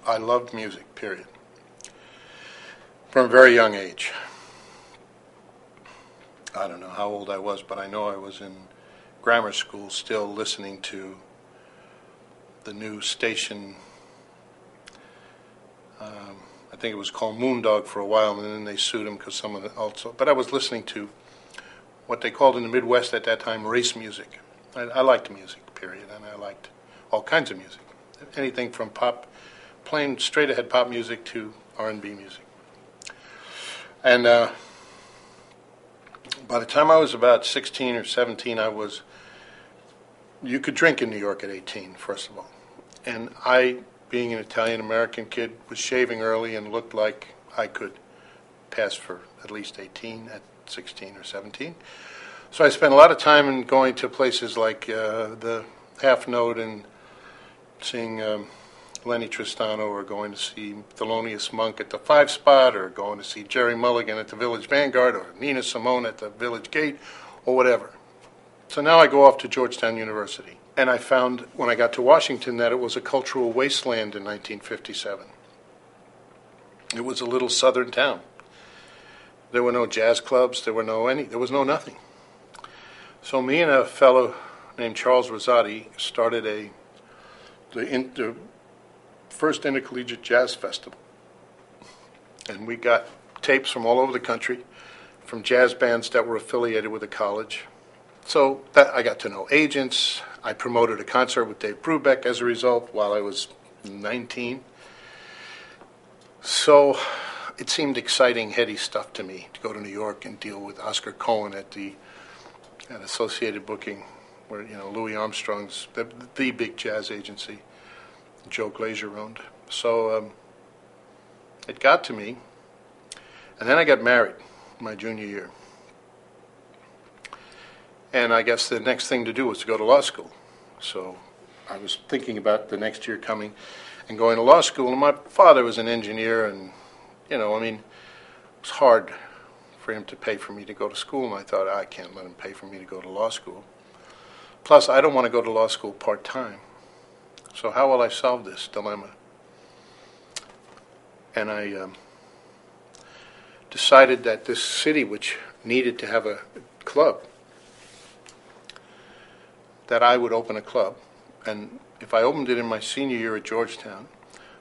I loved music, period. From a very young age. I don't know how old I was, but I know I was in grammar school still listening to the new station. I think it was called Moondog for a while, and then they sued him because someone also. But I was listening to what they called in the Midwest at that time race music. I liked music, period, and I liked all kinds of music. Anything from pop, plain straight-ahead pop music to R&B music. And by the time I was about 16 or 17, you could drink in New York at 18, first of all. And I, being an Italian-American kid, was shaving early and looked like I could pass for at least 18 at 16 or 17. So I spent a lot of time in going to places like the Half Note and seeing Lenny Tristano, or going to see Thelonious Monk at the Five Spot, or going to see Jerry Mulligan at the Village Vanguard, or Nina Simone at the Village Gate, or whatever. So now I go off to Georgetown University. And I found, when I got to Washington, that it was a cultural wasteland in 1957. It was a little southern town. There were no jazz clubs, there was no nothing. So me and a fellow named Charles Rosati started the first intercollegiate jazz festival. And we got tapes from all over the country, from jazz bands that were affiliated with the college. So that I got to know agents. I promoted a concert with Dave Brubeck as a result while I was 19. So it seemed exciting, heady stuff to me to go to New York and deal with Oscar Cohen at Associated Booking, where Louis Armstrong's the big jazz agency Joe Glazier owned. So it got to me, and then I got married my junior year. And I guess the next thing to do was to go to law school. So I was thinking about the next year coming and going to law school. And my father was an engineer, and, it was hard for him to pay for me to go to school. And I thought, I can't let him pay for me to go to law school. Plus, I don't want to go to law school part-time. So how will I solve this dilemma? And I decided that this city, which needed to have a club, that I would open a club. And if I opened it in my senior year at Georgetown,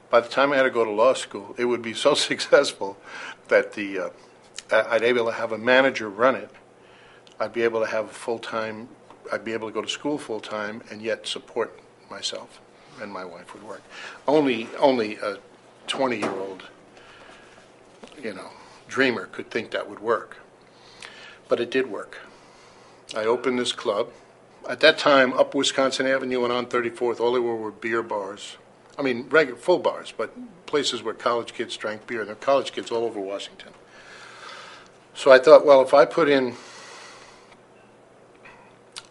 by the time I had to go to law school, it would be so successful that I'd be able to have a manager run it. I'd be able to have full-time, I'd be able to go to school full-time and yet support myself, and my wife would work. Only a 20-year-old, dreamer could think that would work. But it did work. I opened this club. At that time, up Wisconsin Avenue and on 34th, all there were beer bars. I mean, regular full bars, but places where college kids drank beer. There were college kids all over Washington. So I thought, well, if I put in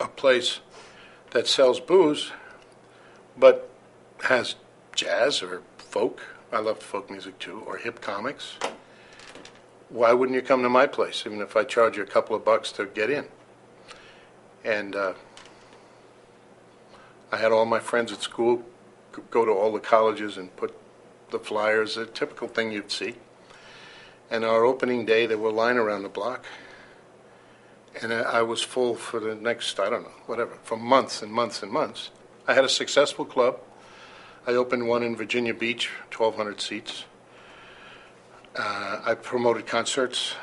a place that sells booze, but has jazz or folk, I loved folk music too, or hip comics, why wouldn't you come to my place, even if I charge you a couple of bucks to get in? And I had all my friends at school go to all the colleges and put the flyers, a typical thing you'd see. And our opening day, there were a line around the block. And I was full for the next, I don't know, whatever, for months and months and months. I had a successful club. I opened one in Virginia Beach, 1,200 seats. I promoted concerts.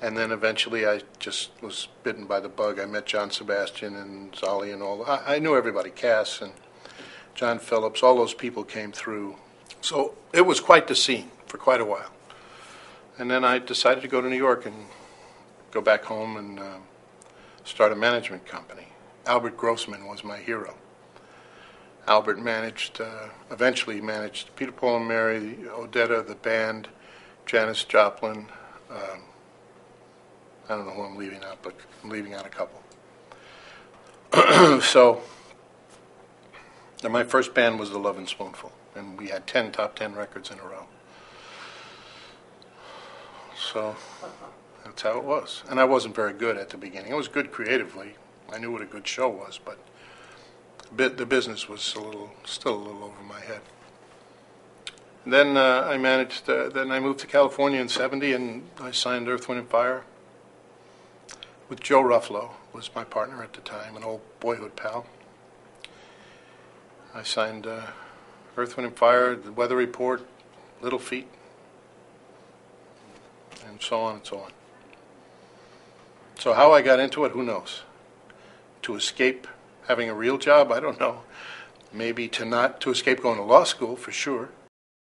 And then eventually I just was bitten by the bug. I met John Sebastian and Zolly and all. I knew everybody, Cass and John Phillips. All those people came through. So it was quite the scene for quite a while. And then I decided to go to New York and go back home and start a management company. Albert Grossman was my hero. Albert eventually managed Peter, Paul and Mary, Odetta, the band, Janis Joplin. I don't know who I'm leaving out, but I'm leaving out a couple. So my first band was the Lovin Spoonful, and we had 10 top 10 records in a row. So that's how it was. And I wasn't very good at the beginning. I was good creatively. I knew what a good show was, but the business was still a little over my head. Then I managed. Then I moved to California in '70, and I signed Earth, Wind and Fire with Joe Ruffalo, was my partner at the time, an old boyhood pal. I signed Earth, Wind and Fire, The Weather Report, Little Feat, and so on and so on. So how I got into it, who knows? To escape having a real job, I don't know. Maybe to escape going to law school, for sure.